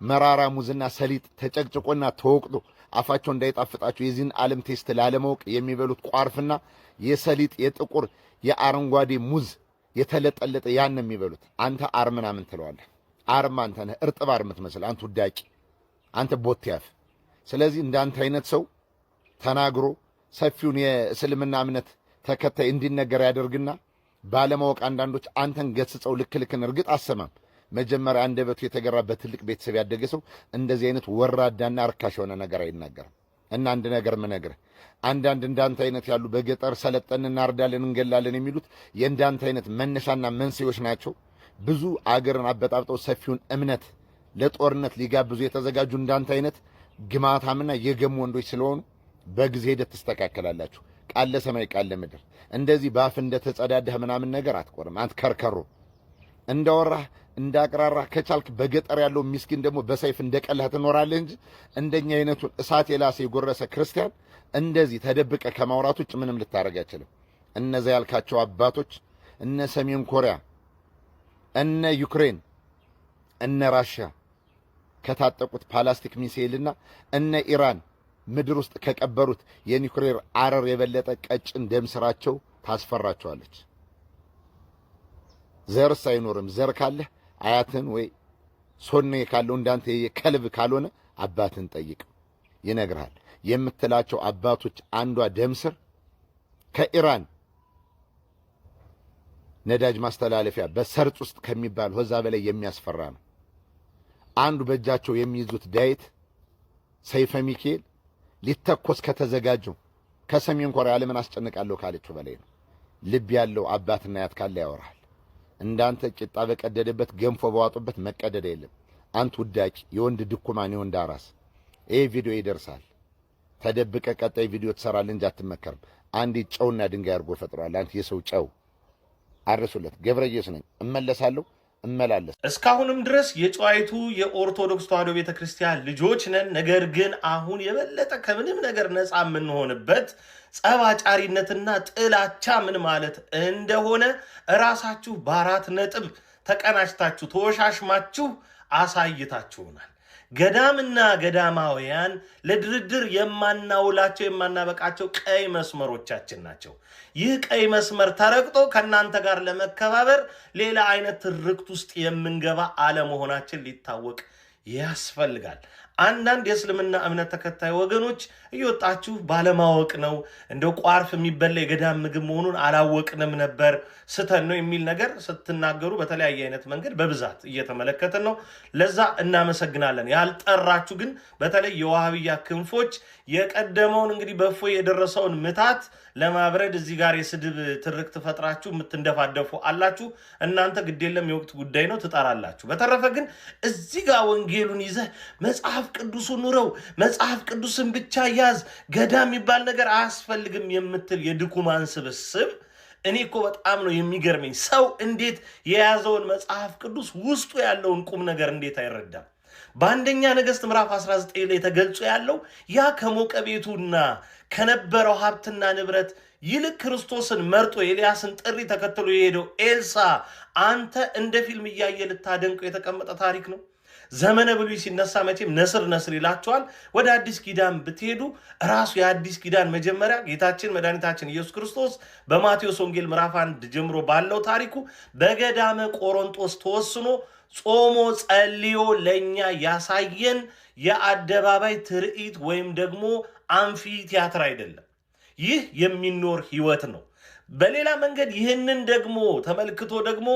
መራራ ሙዝና ሰሊጥ ተጨቅጭቆና ተወቅጦ አፋቸው እንዳይጣፍጣቸው የዚህን ዓለም ቴስት ላለማወቅ የሚበሉት ቋርፍና የሰሊጥ የጥቁር የአረንጓዴ ሙዝ የተለጠለጠ ያን የሚበሉት። አንተ አር ምናምን ትለዋለህ። አርማ አንተ ነህ፣ እርጥብ አር የምትመስል አንተ ውዳቂ፣ አንተ ቦትያፍ። ስለዚህ እንዳንተ አይነት ሰው ተናግሮ ሰፊውን የእስልምና እምነት ተከታይ እንዲነገር ያደርግና ባለማወቅ አንዳንዶች አንተን ገስጸው ልክልክን እርግጥ አሰማም። መጀመሪያ አንደበቱ የተገራ በትልቅ ቤተሰብ ያደገ ሰው እንደዚህ አይነት ወራዳና ርካሽ የሆነ ነገር አይናገርም። እና አንድ ነገር ምነግርህ አንዳንድ እንዳንተ አይነት ያሉ በገጠር ሰለጠን እናርዳለን እንገላለን የሚሉት የእንዳንተ አይነት መነሻና መንስኤዎች ናቸው። ብዙ አገርን አበጣብጠው ሰፊውን እምነት ለጦርነት ሊጋብዙ የተዘጋጁ እንዳንተ አይነት ግማታምና የገሙ ወንዶች ስለሆኑ በጊዜ ሂደት ትስተካከላላችሁ። ቃለ ሰማይ ቃለ ምድር እንደዚህ ባፍ እንደተጸዳዳህ ምናምን ነገር አትቆርም። አንተ ከርከሮ እንዳወራህ እንዳቅራራህ ከቻልክ በገጠር ያለው ምስኪን ደግሞ በሰይፍ እንደቀለህ ትኖራለህ እንጂ እንደኛ አይነቱን እሳት የላሰ የጎረሰ ክርስቲያን እንደዚህ ተደብቀ ከማውራት ውጭ ምንም ልታረግ አይችልም። እነዛ ያልካቸው አባቶች እነ ሰሜን ኮሪያ፣ እነ ዩክሬን፣ እነ ራሽያ ከታጠቁት ፕላስቲክ ሚሳኤልና እነ ኢራን ምድር ውስጥ ከቀበሩት የኒውክሌር አረር የበለጠ ቀጭን ደም ስራቸው ታስፈራቸዋለች። ዘርስ አይኖርም። ዘር ካለህ አያትን ወይ ሶኔ ካለው እንዳንተ የከልብ ካልሆነ አባትን ጠይቅ ይነግርሃል። የምትላቸው አባቶች አንዷ ደም ስር ከኢራን ነዳጅ ማስተላለፊያ በሰርጥ ውስጥ ከሚባል ሆዛ በላይ የሚያስፈራ ነው። አንዱ በእጃቸው የሚይዙት ዳይት ሰይፈ ሚካኤል ሊተኮስ ከተዘጋጀው ከሰሜን ኮሪያ ዓለምን አስጨንቃለሁ ካለችው በላይ ነው። ልብ ያለው አባትና አያት ካለ ያወራል። እንዳንተ ቂጣ በቀደደበት ገንፎ በዋጡበት መቀደድ የለም። አንተ ውዳቂ የወንድ ድኩማን የወንድ አራስ ይሄ ቪዲዮ ይደርሳል። ተደብቀ ቀጣይ ቪዲዮ ትሰራለህ እንጂ አትመከርም። አንድ ጨውና ድንጋይ አድርጎ ፈጥሯል። አንተ የሰው ጨው አርሱለት። ገብረ ኢየሱስ ነኝ። እመለሳለሁ እመላለስ። እስካሁንም ድረስ የጨዋይቱ የኦርቶዶክስ ተዋሕዶ ቤተክርስቲያን ልጆች ነን። ነገር ግን አሁን የበለጠ ከምንም ነገር ነፃ የምንሆንበት ጸባጫሪነትና ጥላቻ ምን ማለት እንደሆነ እራሳችሁ በ4 ነጥብ ተቀናጅታችሁ ተወሻሽማችሁ አሳይታችሁናል። ገዳምና ገዳማውያን ለድርድር የማናውላቸው የማናበቃቸው ቀይ መስመሮቻችን ናቸው። ይህ ቀይ መስመር ተረግጦ ከእናንተ ጋር ለመከባበር ሌላ አይነት ትርክት ውስጥ የምንገባ አለመሆናችን ሊታወቅ ያስፈልጋል። አንዳንድ የእስልምና እምነት ተከታይ ወገኖች እየወጣችሁ ባለማወቅ ነው እንደው ቋርፍ የሚበላ የገዳም ምግብ መሆኑን አላወቅንም ነበር ስተን ነው የሚል ነገር ስትናገሩ በተለያየ አይነት መንገድ በብዛት እየተመለከትን ነው። ለዛ እናመሰግናለን። ያልጠራችሁ ግን በተለይ የዋሃብያ ክንፎች የቀደመውን እንግዲህ በእፎይ የደረሰውን ምታት ለማብረድ እዚህ ጋር የስድብ ትርክት ፈጥራችሁ የምትንደፋደፉ አላችሁ። እናንተ ግዴለም የወቅት ጉዳይ ነው ትጠራላችሁ። በተረፈ ግን እዚህ ጋር ወንጌሉን ይዘህ መጽሐፍ ቅዱሱን ኑረው መጽሐፍ ቅዱስን ብቻ ያዝ ገዳም የሚባል ነገር አያስፈልግም የምትል የድኩማን ስብስብ እኔ እኮ በጣም ነው የሚገርመኝ። ሰው እንዴት የያዘውን መጽሐፍ ቅዱስ ውስጡ ያለውን ቁም ነገር እንዴት አይረዳም? በአንደኛ ነገሥት ምዕራፍ 19 ላይ ተገልጾ ያለው ያ ከሞቀ ቤቱና ከነበረው ሀብትና ንብረት ይልቅ ክርስቶስን መርጦ ኤልያስን ጥሪ ተከትሎ የሄደው ኤልሳ አንተ እንደ ፊልም እያየ ልታደንቀው የተቀመጠ ታሪክ ነው። ዘመነ ብሉይ ሲነሳ መቼም ነስር ይላቸዋል። ወደ አዲስ ኪዳን ብትሄዱ ራሱ የአዲስ ኪዳን መጀመሪያ ጌታችን መድኃኒታችን ኢየሱስ ክርስቶስ በማቴዎስ ወንጌል ምዕራፍ 1 ጀምሮ ባለው ታሪኩ በገዳመ ቆሮንጦስ ተወስኖ ጾሞ ጸልዮ ለኛ ያሳየን የአደባባይ ትርኢት ወይም ደግሞ አምፊ ቲያትር አይደለም። ይህ የሚኖር ህይወት ነው። በሌላ መንገድ ይህንን ደግሞ ተመልክቶ ደግሞ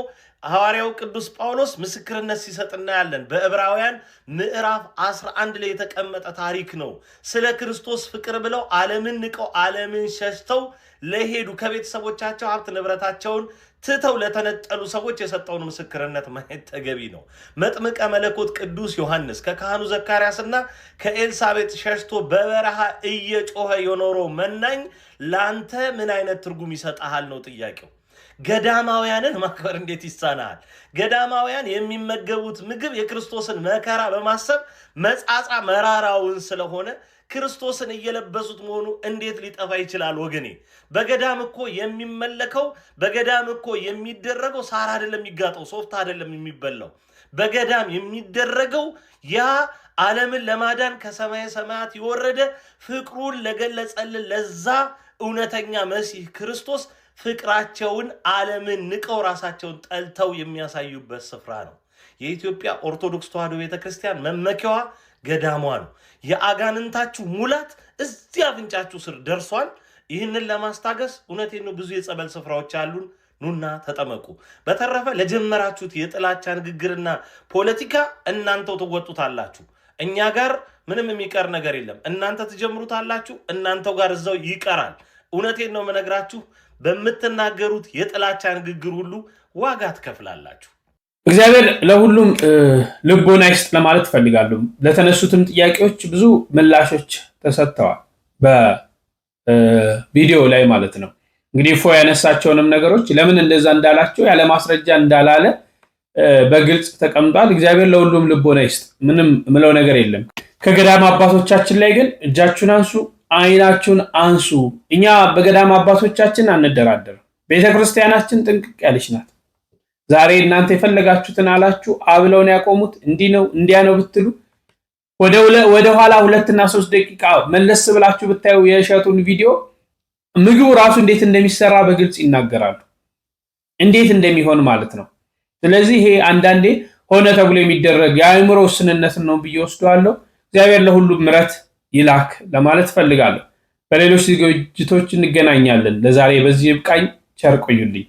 ሐዋርያው ቅዱስ ጳውሎስ ምስክርነት ሲሰጥ እናያለን። በዕብራውያን ምዕራፍ 11 ላይ የተቀመጠ ታሪክ ነው። ስለ ክርስቶስ ፍቅር ብለው ዓለምን ንቀው ዓለምን ሸሽተው ለሄዱ ከቤተሰቦቻቸው ሀብት ንብረታቸውን ትተው ለተነጠሉ ሰዎች የሰጠውን ምስክርነት ማየት ተገቢ ነው። መጥምቀ መለኮት ቅዱስ ዮሐንስ ከካህኑ ዘካርያስና ከኤልሳቤጥ ሸሽቶ በበረሃ እየጮኸ የኖረው መናኝ ላንተ ምን አይነት ትርጉም ይሰጣል ነው ጥያቄው። ገዳማውያንን ማክበር እንዴት ይሳናል? ገዳማውያን የሚመገቡት ምግብ የክርስቶስን መከራ በማሰብ መጻጻ መራራውን ስለሆነ ክርስቶስን እየለበሱት መሆኑ እንዴት ሊጠፋ ይችላል? ወገኔ በገዳም እኮ የሚመለከው በገዳም እኮ የሚደረገው ሳር አይደለም የሚጋጠው፣ ሶፍት አይደለም የሚበላው። በገዳም የሚደረገው ያ ዓለምን ለማዳን ከሰማየ ሰማያት የወረደ ፍቅሩን ለገለጸልን ለዛ እውነተኛ መሲህ ክርስቶስ ፍቅራቸውን ዓለምን ንቀው ራሳቸውን ጠልተው የሚያሳዩበት ስፍራ ነው። የኢትዮጵያ ኦርቶዶክስ ተዋሕዶ ቤተክርስቲያን መመኪያዋ ገዳሟ ነው። የአጋንንታችሁ ሙላት እዚህ አፍንጫችሁ ስር ደርሷል። ይህንን ለማስታገስ እውነቴን ነው ብዙ የጸበል ስፍራዎች አሉን። ኑና ተጠመቁ። በተረፈ ለጀመራችሁት የጥላቻ ንግግርና ፖለቲካ እናንተው ትወጡታላችሁ። እኛ ጋር ምንም የሚቀር ነገር የለም። እናንተ ትጀምሩታላችሁ፣ እናንተው ጋር እዛው ይቀራል። እውነቴን ነው የምነግራችሁ። በምትናገሩት የጥላቻ ንግግር ሁሉ ዋጋ ትከፍላላችሁ። እግዚአብሔር ለሁሉም ልቦና ይስጥ ለማለት እፈልጋለሁ። ለተነሱትም ጥያቄዎች ብዙ ምላሾች ተሰጥተዋል በቪዲዮ ላይ ማለት ነው። እንግዲህ ፎ ያነሳቸውንም ነገሮች ለምን እንደዛ እንዳላቸው ያለ ማስረጃ እንዳላለ በግልጽ ተቀምጧል። እግዚአብሔር ለሁሉም ልቦና ይስጥ። ምንም ምለው ነገር የለም። ከገዳም አባቶቻችን ላይ ግን እጃችሁን አንሱ፣ አይናችሁን አንሱ። እኛ በገዳም አባቶቻችን አንደራደር። ቤተክርስቲያናችን ጥንቅቅ ያለች ናት። ዛሬ እናንተ የፈለጋችሁትን አላችሁ አብለውን ያቆሙት እንዲህ ነው እንዲያ ነው ብትሉ ወደ ኋላ 2 እና 3 ደቂቃ መለስ ብላችሁ ብታዩ የእሸቱን ቪዲዮ ምግቡ ራሱ እንዴት እንደሚሰራ በግልጽ ይናገራሉ። እንዴት እንደሚሆን ማለት ነው። ስለዚህ ይሄ አንዳንዴ ሆነ ተብሎ የሚደረግ የአእምሮ ውስንነት ነው ብዬ ወስደዋለሁ። እግዚአብሔር ለሁሉም ምሕረት ይላክ ለማለት ፈልጋለሁ። በሌሎች ዝግጅቶች እንገናኛለን። ለዛሬ በዚህ ይብቃኝ። ቸር ቆዩልኝ።